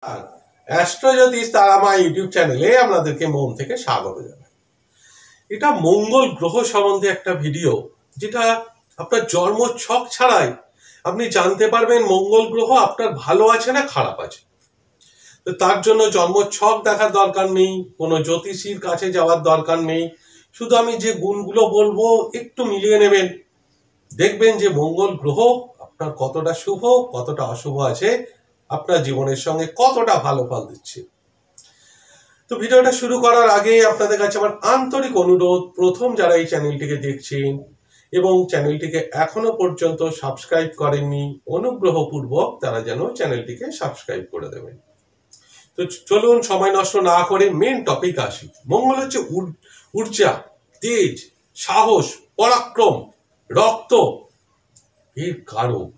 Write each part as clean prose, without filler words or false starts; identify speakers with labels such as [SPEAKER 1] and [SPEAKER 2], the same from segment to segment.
[SPEAKER 1] আর অ্যাস্ট্রোজ্যোতিষ Tara Maa YouTube চ্যানেলে আপনাদেরকে মন থেকে স্বাগত জানাই। এটা মঙ্গল গ্রহ সম্বন্ধে একটা ভিডিও, যেটা আপনার জন্ম ছক ছাড়াই আপনি জানতে পারবেন মঙ্গল গ্রহ আপনার ভালো আছে না খারাপ আছে। তো তার জন্য জন্ম ছক দেখার দরকার নেই, কোনো জ্যোতিষীর কাছে যাওয়ার দরকার নেই। শুধু আমি যে গুণগুলো বলবো একটু মিলিয়ে নেবেন, দেখবেন যে মঙ্গল গ্রহ আপনার কতটা শুভ কতটা অশুভ আছে, আপনার জীবনের সঙ্গে কতটা ভালো ফল দিচ্ছে। তো ভিডিওটা শুরু করার আগে আপনাদের কাছে আমার আন্তরিক অনুরোধ, প্রথম যারা এই চ্যানেলটিকে দেখছেন এবং চ্যানেলটিকে এখনো পর্যন্ত সাবস্ক্রাইব করেননি, অনুগ্রহপূর্বক তারা যেন চ্যানেলটিকে সাবস্ক্রাইব করে দেবেন। তো চলুন সময় নষ্ট না করে মেন টপিক আসি। মঙ্গল হচ্ছে ঊর্জা, তেজ, সাহস, পরাক্রম, রক্ত এর কারক।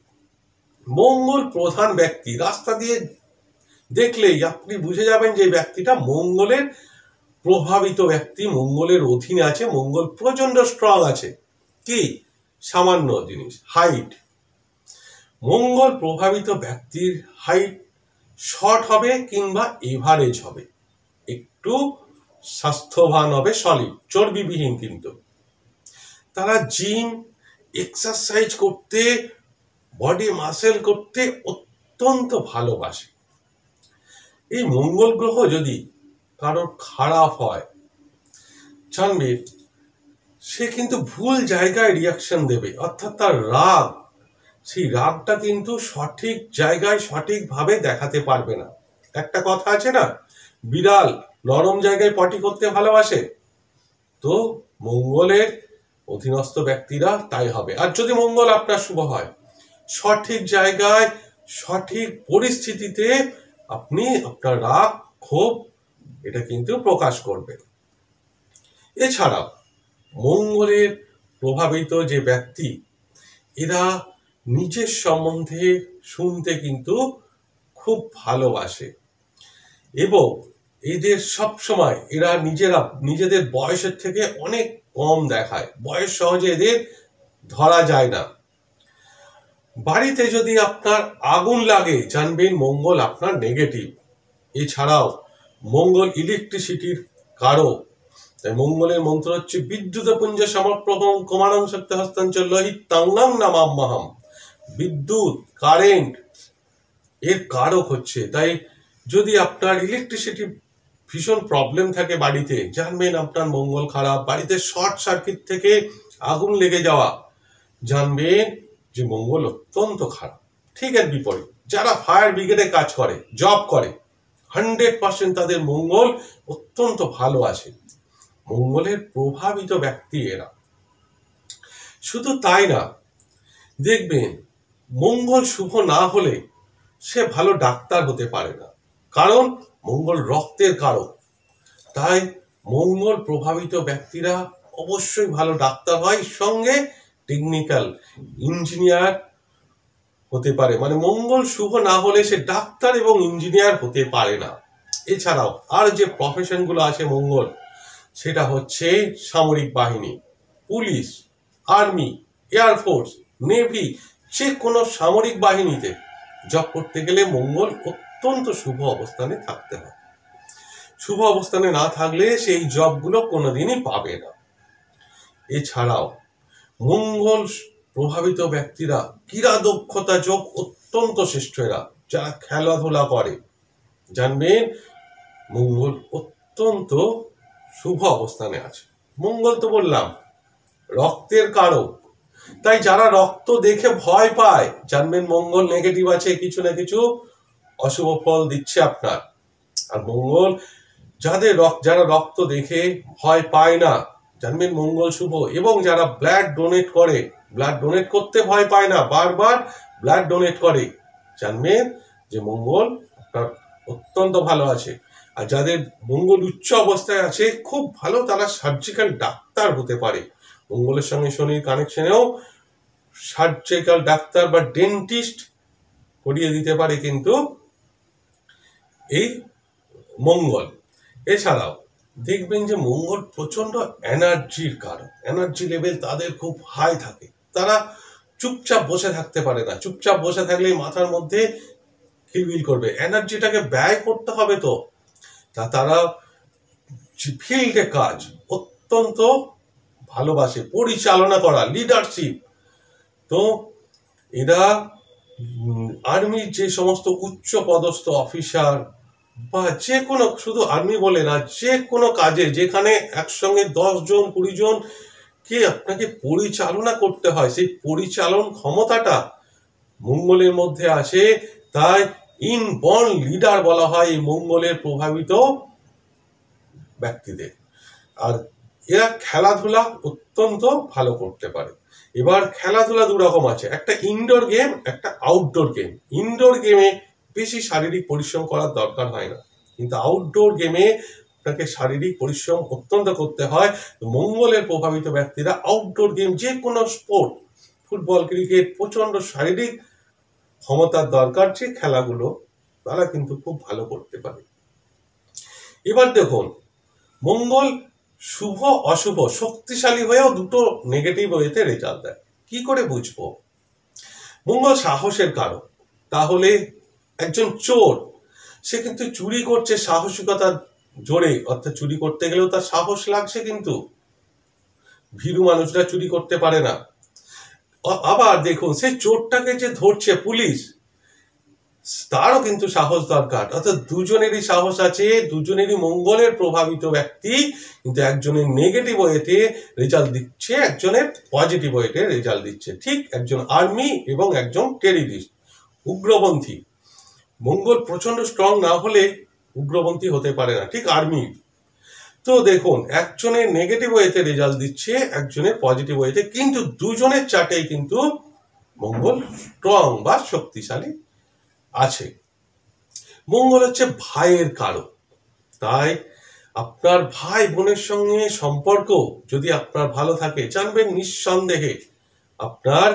[SPEAKER 1] মঙ্গল প্রধান ব্যক্তি, রাস্তা দিয়ে দেখলেই আপনি বুঝে যাবেন যে ব্যক্তিটা মঙ্গলের প্রভাবিত ব্যক্তি, মঙ্গলের অধীনে আছে, মঙ্গল প্রচন্ড স্ট্রং আছে। কি সামান্য জিনিস, হাইট। মঙ্গল প্রভাবিত ব্যক্তির হাইট শর্ট হবে কিংবা এভারেজ হবে, একটু স্বাস্থ্যবান হবে, সলিড, চর্বিবিহীন। কিন্তু তারা জিম, এক্সারসাইজ করতে, বডি মাসেল করতে অত্যন্ত ভালোবাসে। এই মঙ্গল গ্রহ যদি কারোর খারাপ হয়, জানবে সে কিন্তু ভুল জায়গায় রিয়াকশন দেবে, অর্থাৎ তার রাগ, সেই রাগটা কিন্তু সঠিক জায়গায় সঠিকভাবে দেখাতে পারবে না। একটা কথা আছে না, বিড়াল নরম জায়গায় পটি করতে ভালোবাসে, তো মঙ্গলের অধীনস্থ ব্যক্তিরা তাই হবে। আর যদি মঙ্গল আপনার শুভ হয়, সঠিক জায়গায় সঠিক পরিস্থিতিতে আপনি আপনার রাগ, ক্ষোভ এটা কিন্তু প্রকাশ করবেন। এছাড়াও মঙ্গলের প্রভাবিত যে ব্যক্তি, এরা নিজের সম্বন্ধে শুনতে কিন্তু খুব ভালোবাসে এবং এদের সব সময় এরা নিজেদের বয়সের থেকে অনেক কম দেখায়, বয়স সহজে এদের ধরা যায় না। বাড়িতে যদি আপনার আগুন লাগে, জানবেন মঙ্গল আপনার নেগেটিভ। এছাড়াও মঙ্গল ইলেকট্রিসিটির কারক, তাই মঙ্গলের মন্ত্র হচ্ছে বিদ্যুৎ পুঞ্জ সমপ্রভম কুমারং শক্তি হস্তাঞ্চল লোহিত তাঙ্গাং নামাম্যহম। বিদ্যুৎ, কারেন্ট এর কারক হচ্ছে। তাই যদি আপনার ইলেকট্রিসিটি ভীষণ প্রবলেম থাকে বাড়িতে, জানবেন আপনার মঙ্গল খারাপ। বাড়িতে শর্ট সার্কিট থেকে আগুন লেগে যাওয়া, জানবেন যে মঙ্গল অত্যন্ত খারাপ। ঠিক এর বিপরীত যারা ফায়ার ব্রিগেডে কাজ করে, জব করে, 100% তাদের মঙ্গল অত্যন্ত ভালো আছে। মঙ্গলের প্রভাবিত ব্যক্তি এরা। শুধু তাই না, দেখবেন মঙ্গল শুভ না হলে সে ভালো ডাক্তার হতে পারে না, কারণ মঙ্গল রক্তের কারক। তাই মঙ্গল প্রভাবিত ব্যক্তিরা অবশ্যই ভালো ডাক্তার হয়, সঙ্গে টেকনিক্যাল ইঞ্জিনিয়ার হতে পারে। মানে মঙ্গল শুভ না হলে সে ডাক্তার এবং ইঞ্জিনিয়ার হতে পারে না। এছাড়াও আর যে প্রফেশনগুলো আছে মঙ্গল, সেটা হচ্ছে সামরিক বাহিনী, পুলিশ, আর্মি, এয়ারফোর্স, নেভি, যে কোনো সামরিক বাহিনীতে জব করতে গেলে মঙ্গল অত্যন্ত শুভ অবস্থানে থাকতে হয়। শুভ অবস্থানে না থাকলে সেই জবগুলো কোনোদিনই পাবে না। এছাড়াও মঙ্গল প্রভাবিত ব্যক্তিরা ক্রীড়া দক্ষতা যোগ অত্যন্ত শ্রেষ্ঠ। এরা যারা খেলাধুলা করে, জানবেন মঙ্গল অত্যন্ত শুভ অবস্থানে আছে। মঙ্গল তো বললাম রক্তের কারক, তাই যারা রক্ত দেখে ভয় পায়, জানবেন মঙ্গল নেগেটিভ আছে, কিছু না কিছু অশুভ ফল দিচ্ছে আপনার। আর মঙ্গল যারা রক্ত দেখে ভয় পায় না, জানবেন মঙ্গল শুভ। এবং যারা ব্লাড ডোনেট করে, ব্লাড ডোনেট করতে ভয় পায় না, বারবার ব্লাড ডোনেট করে, জানবেন যে মঙ্গল আপনার অত্যন্ত ভালো আছে। আর যাদের মঙ্গল উচ্চ অবস্থায় আছে, খুব ভালো, তারা সার্জিক্যাল ডাক্তার হতে পারে। মঙ্গলের সঙ্গে শনির কানেকশনেও সার্জিক্যাল ডাক্তার বা ডেন্টিস্ট করিয়ে দিতে পারে কিন্তু এই মঙ্গল। এছাড়াও দেখবেন যে মঙ্গল প্রচন্ড এনার্জির কারণ, এনার্জি লেভেল তাদের খুব হাই থাকে। তারা চুপচাপ বসে থাকতে পারে না, চুপচাপ বসে থাকলে মাথার মধ্যে খিলবিল করবে, এনার্জিটাকে ব্যয় করতে হবে। তো তারা ফিল্ডে কাজ অত্যন্ত ভালোবাসে, পরিচালনা করা, লিডারশিপ। তো এরা আর্মির যে সমস্ত উচ্চ পদস্থ অফিসার বা যে কোনো, শুধু আর্মি বলে না, যে কোনো কাজে যেখানে একসঙ্গে 10 জন 20 জন কে আপনাকে পরিচালনা করতে হয়, সেই পরিচালন ক্ষমতাটা মঙ্গলের মধ্যে আছে। তাই ইনবর্ন লিডার বলা হয় এই মঙ্গলের প্রভাবিত ব্যক্তিদের। আর এরা খেলাধুলা অত্যন্ত ভালো করতে পারে। এবার খেলাধুলা দু রকম আছে, একটা ইনডোর গেম, একটা আউটডোর গেম। ইনডোর গেমে বেশি শারীরিক পরিশ্রম করার দরকার হয় না, কিন্তু আউটডোর গেমে আপনাকে শারীরিক পরিশ্রম অত্যন্ত করতে হয়। মঙ্গলের প্রভাবিত ব্যক্তিরা আউটডোর গেম, যে কোনো স্পোর্ট, ফুটবল, ক্রিকেট, প্রচন্ড শারীরিক ক্ষমতার দরকার যে খেলাগুলো, তারা কিন্তু খুব ভালো করতে পারে। এবার দেখুন, মঙ্গল শুভ অশুভ, শক্তিশালী হয়েও দুটো নেগেটিভ ওয়েতে রেজাল্ট দেয়। কি করে বুঝবো? মঙ্গল সাহসের কারক, তাহলে একজন চোর সে কিন্তু চুরি করছে সাহসিকতার জোরে, অর্থাৎ চুরি করতে গেলেও তার সাহস লাগছে, কিন্তু ভীরু মানুষরা চুরি করতে পারে না। আবার দেখুন, সেই চোরটাকে যে ধরছে পুলিশ, তারও কিন্তু সাহস দরকার। অর্থাৎ দুজনেরই সাহস আছে, দুজনেরই মঙ্গলের প্রভাবিত ব্যক্তি, কিন্তু একজনের নেগেটিভ ওয়েতে রেজাল্ট দিচ্ছে, একজনের পজিটিভ ওয়েতে রেজাল্ট দিচ্ছে। ঠিক একজন আর্মি এবং একজন টেররিস্ট, উগ্রপন্থী। মঙ্গল প্রচন্ড স্ট্রং না হলে উগ্রপন্থী হতে পারে না, ঠিক আর্মি। তো দেখুন, একজনের নেগেটিভ ওয়েতে রেজাল্ট দিচ্ছে, একজনের পজিটিভ ওয়েতে, কিন্তু দুজনের চার্টেই কিন্তু মঙ্গল স্ট্রং বা শক্তিশালী আছে। মঙ্গল হচ্ছে ভাইয়ের কারক, তাই আপনার ভাই বোনের সঙ্গে সম্পর্ক যদি আপনার ভালো থাকে, জানবেন নিঃসন্দেহে আপনার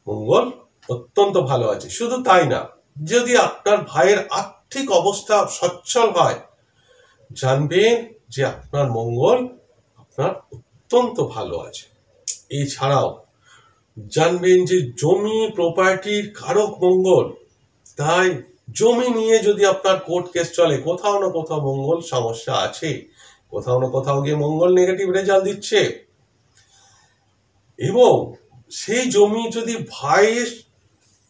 [SPEAKER 1] মঙ্গল অত্যন্ত ভালো আছে। শুধু তাই না, যদি আপনার ভাইয়ের আর্থিক অবস্থা সচ্ছল হয়, জানবেন যে আপনার মঙ্গল আপনার অত্যন্ত ভালো আছে। এছাড়াও জানবেন যে জমি প্রপার্টির কারক মঙ্গল, তাই জমি নিয়ে যদি আপনার কোর্ট কেস চলে, কোথাও না কোথাও মঙ্গল সমস্যা আছে, কোথাও না কোথাও গিয়ে মঙ্গল নেগেটিভ রেজাল্ট দিচ্ছে। এবং সেই জমি যদি ভাইয়ের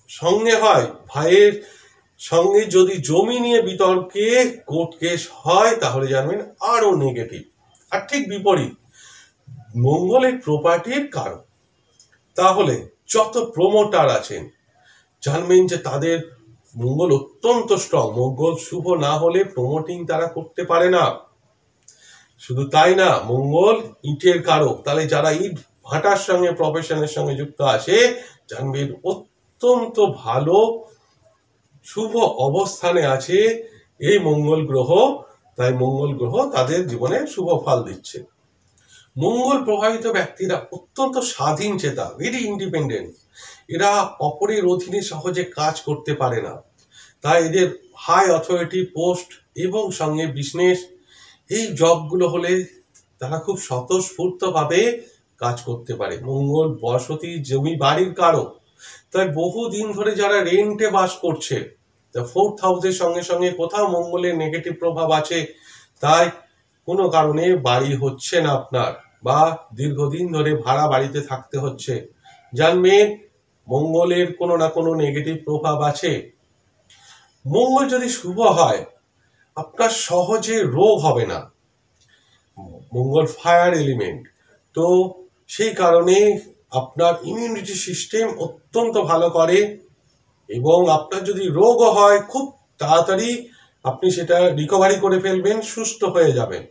[SPEAKER 1] সঙ্গে হয়, ভাইয়ের সঙ্গে যদি জমি নিয়ে বিতর্কে কোর্ট কেস হয়, তাহলে জানবেন আরো নেগেটিভ। আর ঠিক বিপরীত, মঙ্গলের প্রপার্টির কারক, তাহলে যত প্রমোটার আছেন, জানবেন যে তাদের মঙ্গল অত্যন্ত স্ট্রং। মঙ্গল শুভ না হলে প্রমোটিং তারা করতে পারে না। শুধু তাই না, মঙ্গল ইটের কারক, তাহলে যারা ইট ভাটার সঙ্গে প্রফেশনের সঙ্গে যুক্ত আছে, জানবেন অত্যন্ত ভালো শুভ অবস্থানে আছে এই মঙ্গল গ্রহ। তাই মঙ্গল গ্রহ তাদের জীবনে শুভ ফল দিচ্ছে। মঙ্গল প্রভাবিত ব্যক্তিরা অত্যন্ত স্বাধীন চেতা, ভেরি ইন্ডিপেন্ডেন্ট। এরা অপরের অধীনে সহজে কাজ করতে পারে না, তাই এদের হাই অথরিটি পোস্ট এবং সঙ্গে বিজনেস, এই জবগুলো হলে তারা খুব স্বতঃস্ফূর্তভাবে কাজ করতে পারে। মঙ্গল বসতি, জমি, বাড়ির কারক, তাই বহুদিন ধরে যারা রেন্টে বাস করছে, ফোর্থ হাউসের সঙ্গে সঙ্গে কোথাও মঙ্গলের নেগেটিভ প্রভাব আছে, তাই কোনো কারণে বাড়ি হচ্ছে না আপনার, বা দীর্ঘদিন ধরে ভাড়া বাড়িতে থাকতে হচ্ছে, জানবেন মঙ্গলের কোনো না কোনো নেগেটিভ প্রভাব আছে। মঙ্গল যদি শুভ হয়, আপনার সহজে রোগ হবে না। মঙ্গল ফায়ার এলিমেন্ট, তো সেই কারণে আপনার ইমিউনিটি সিস্টেম অত্যন্ত ভালো করে, এবং আপনার যদি রোগও হয়, খুব তাড়াতাড়ি আপনি সেটা রিকভারি করে ফেলবেন, সুস্থ হয়ে যাবেন।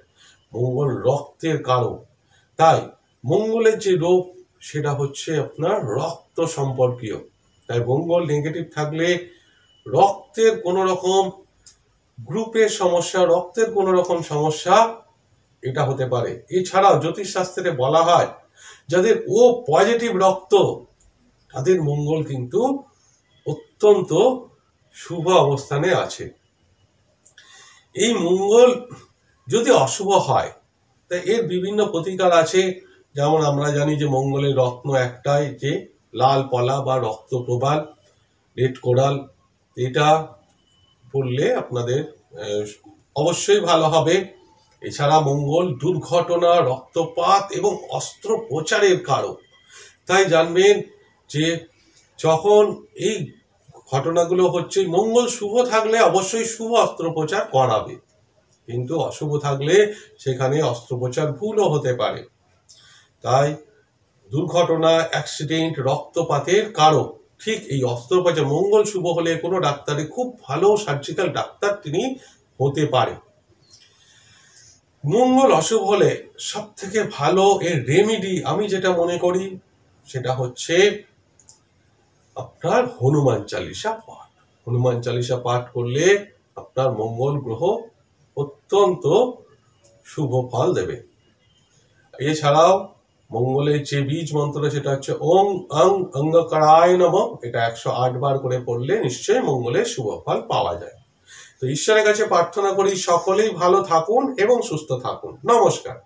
[SPEAKER 1] মঙ্গল রক্তের কারক, তাই মঙ্গলের যে রোগ সেটা হচ্ছে আপনার রক্ত সম্পর্কীয়। তাই মঙ্গল নেগেটিভ থাকলে রক্তের কোনো রকম গ্রুপের সমস্যা, রক্তের কোনো রকম সমস্যা এটা হতে পারে। এছাড়াও জ্যোতিষশাস্ত্রে বলা হয়, যাদের ও পজিটিভ রক্ত, তাদের মঙ্গল কিন্তু অত্যন্ত শুভ অবস্থানে আছে। এই মঙ্গল যদি অশুভ হয়, তাই এর বিভিন্ন প্রতিকার আছে। যেমন আমরা জানি যে মঙ্গলের রত্ন একটাই, যে লাল পলা বা রক্ত প্রবাল, রেড কোরাল, এটা পড়লে আপনাদের অবশ্যই ভালো হবে। এছাড়া মঙ্গল দুর্ঘটনা, রক্তপাত এবং অস্ত্রোপচারের কারক। তাই জানবেন যে যখন এই ঘটনাগুলো হচ্ছে, মঙ্গল শুভ থাকলে অবশ্যই শুভ অস্ত্রোপচার করাবে, কিন্তু অশুভ থাকলে সেখানে অস্ত্রোপচার ভুলও হতে পারে। তাই দুর্ঘটনা, অ্যাক্সিডেন্ট, রক্তপাতের কারক ঠিক এই অস্ত্রোপচার। মঙ্গল শুভ হলে কোনো ডাক্তারে, খুব ভালো সার্জিক্যাল ডাক্তার তিনি হতে পারে। মঙ্গল অশুভ হলে সব থেকে ভালো এর রেমিডি আমি যেটা মনে করি সেটা হচ্ছে আপনার হনুমান চালিসা পাঠ। হনুমান চালিসা পাঠ করলে আপনার মঙ্গল গ্রহ অত্যন্ত শুভ ফল দেবে। এছাড়াও মঙ্গলের যে বীজ মন্ত্র সেটা হচ্ছে ওং অং অঙ্গকারায় নমঃ, এটা 108 বার করে পড়লে নিশ্চয়ই মঙ্গলের শুভ ফল পাওয়া যায়। তো ঈশ্বরের কাছে প্রার্থনা করি সকলেই ভালো থাকুন এবং সুস্থ থাকুন। নমস্কার।